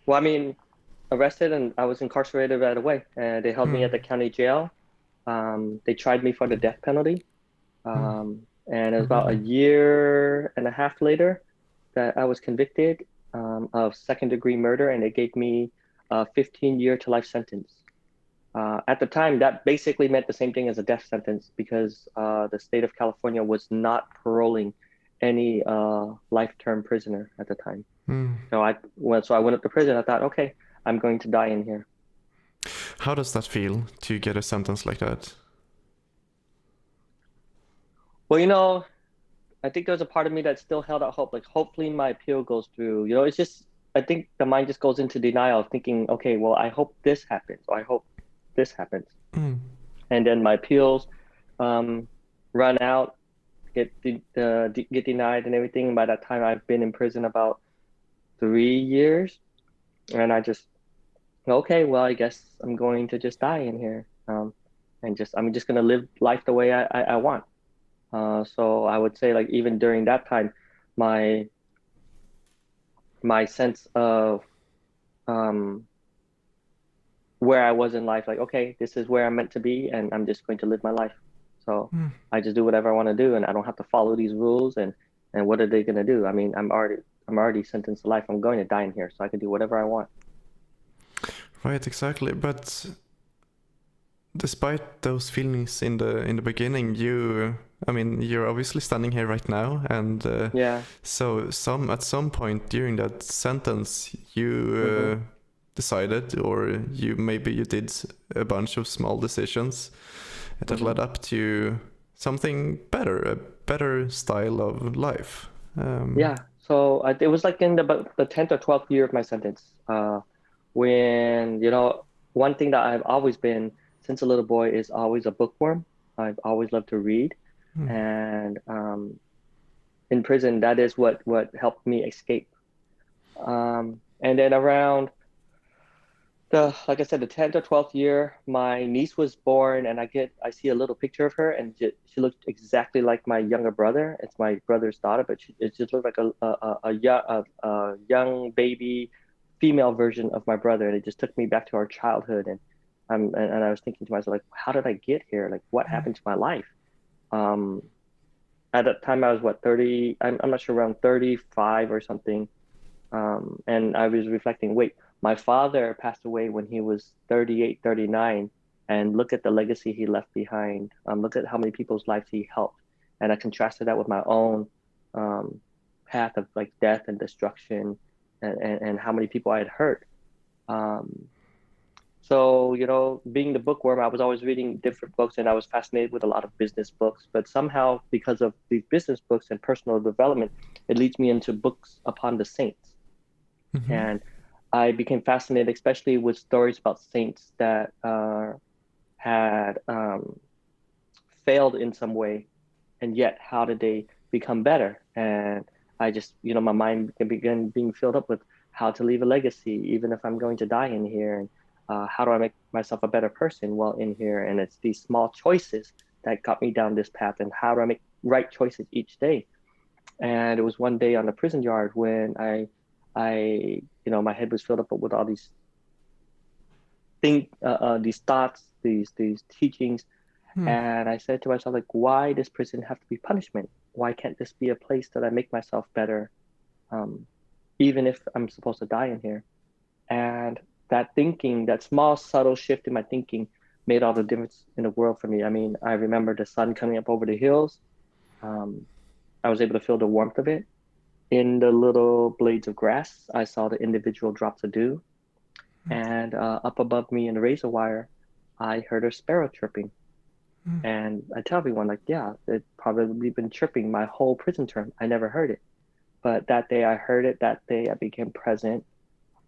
Well, I mean, arrested and I was incarcerated right away, and they held me at Mm, the county jail. They tried me for the death penalty. mm. And it was Oh, about a really? year and a half later that I was convicted of second degree murder, and they gave me a 15-year to life sentence. At the time, that basically meant the same thing as a death sentence because the state of California was not paroling any life-term prisoner at the time. Mm. So I went up to prison. I thought, okay, I'm going to die in here. How does that feel to get a sentence like that? Well, I think there's a part of me that still held out hope. Like, hopefully my appeal goes through. It's just, I think the mind just goes into denial, thinking, okay, well, I hope this happens, or I hope this happens. Mm. And then my appeals um, run out, get denied and everything. And by that time, I've been in prison about 3 years. And I just, okay, well, I guess I'm going to just die in here. I'm just going to live life the way I want. So I would say like even during that time, my my sense of um, where I was in life, like, okay, this is where I'm meant to be, and I'm just going to live my life. So Mm. I just do whatever I want to do, and I don't have to follow these rules. And what are they going to do? I mean, I'm already sentenced to life. I'm going to die in here, so I can do whatever I want. Right, exactly. But despite those feelings in the beginning, I mean, you're obviously standing here right now, and Yeah. so at some point during that sentence, you Hmm. decided, or you did a bunch of small decisions that Hmm. led up to something better, a better style of life. Um, Yeah. So it was like in the 10th or 12th year of my sentence, when one thing that I've always been since a little boy is always a bookworm. I've always loved to read, hmm, and in prison, that is what helped me escape. And then around like I said, the 10th or 12th year, my niece was born, and I see a little picture of her, and she looked exactly like my younger brother. It's my brother's daughter, but it just looked like a young baby female version of my brother, and it just took me back to our childhood. And I was thinking to myself, like, how did I get here? Like, what happened to my life? Um, at that time, I was what, 30? I'm not sure, around 35 or something. And I was reflecting, wait, my father passed away when he was 38, 39, and look at the legacy he left behind. Look at how many people's lives he helped. And I contrasted that with my own um, path of like death and destruction and how many people I had hurt. Um, so, being the bookworm, I was always reading different books and I was fascinated with a lot of business books. But somehow, because of these business books and personal development, it leads me into books upon the saints. mhm, And I became fascinated, especially with stories about saints that had failed in some way, and yet how did they become better? And I just, my mind began being filled up with how to leave a legacy, even if I'm going to die in here, and how do I make myself a better person while in here? And it's these small choices that got me down this path, and how do I make right choices each day? And it was one day on the prison yard when my head was filled up with all these thoughts, these teachings, hmm. and I said to myself, like, why does prison have to be punishment? Why can't this be a place that I make myself better, um, even if I'm supposed to die in here? And that thinking, that small, subtle shift in my thinking, made all the difference in the world for me. I mean, I remember the sun coming up over the hills. Um, I was able to feel the warmth of it. In the little blades of grass, I saw the individual drops of dew. And up above me in the razor wire, I heard a sparrow chirping. And I tell everyone, like, yeah, it probably been chirping my whole prison term. I never heard it. But that day I heard it. That day I became present.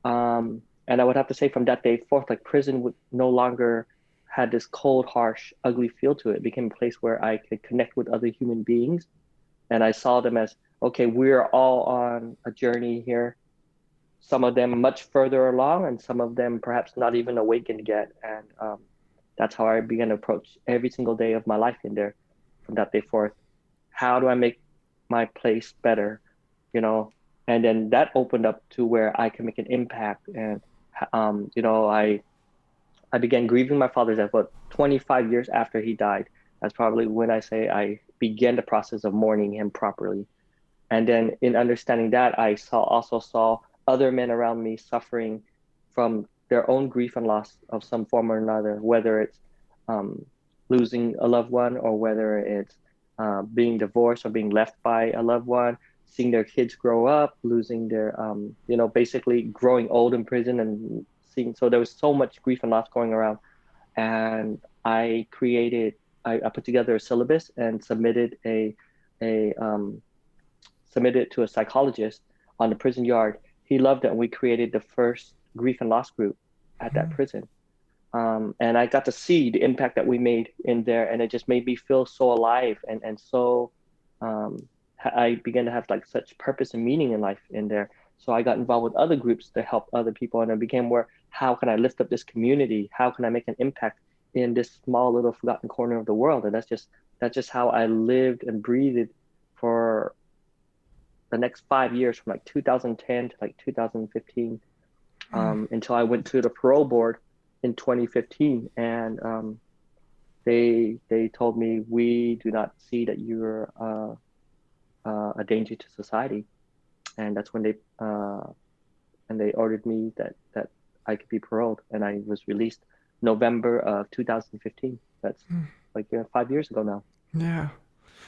And I would have to say from that day forth, like prison would no longer had this cold, harsh, ugly feel to it. It became a place where I could connect with other human beings. And I saw them as, okay, we're all on a journey here, some of them much further along, and some of them perhaps not even awakened yet. And that's how I began to approach every single day of my life in there from that day forth. How do I make my place better? You know, And then that opened up to where I can make an impact. And I began grieving my father death about 25 years after he died. That's probably when I say I began the process of mourning him properly. And then in understanding that, I also saw other men around me suffering from their own grief and loss of some form or another, whether it's um, losing a loved one, or whether it's being divorced or being left by a loved one, seeing their kids grow up, losing their, basically growing old in prison, and seeing, so there was so much grief and loss going around. And I put together a syllabus and a submitted it to a psychologist on the prison yard. He loved it, and we created the first grief and loss group at that prison. And I got to see the impact that we made in there, and it just made me feel so alive, and so um, I began to have like such purpose and meaning in life in there. So I got involved with other groups to help other people, and it became where, how can I lift up this community? How can I make an impact in this small little forgotten corner of the world? And that's just how I lived and breathed for the next 5 years, from like 2010 to like 2015, until I went to the parole board in 2015, and they told me, we do not see that you're a danger to society. And that's when they ordered me that I could be paroled, and I was released November of 2015. That's like 5 years ago now. Yeah.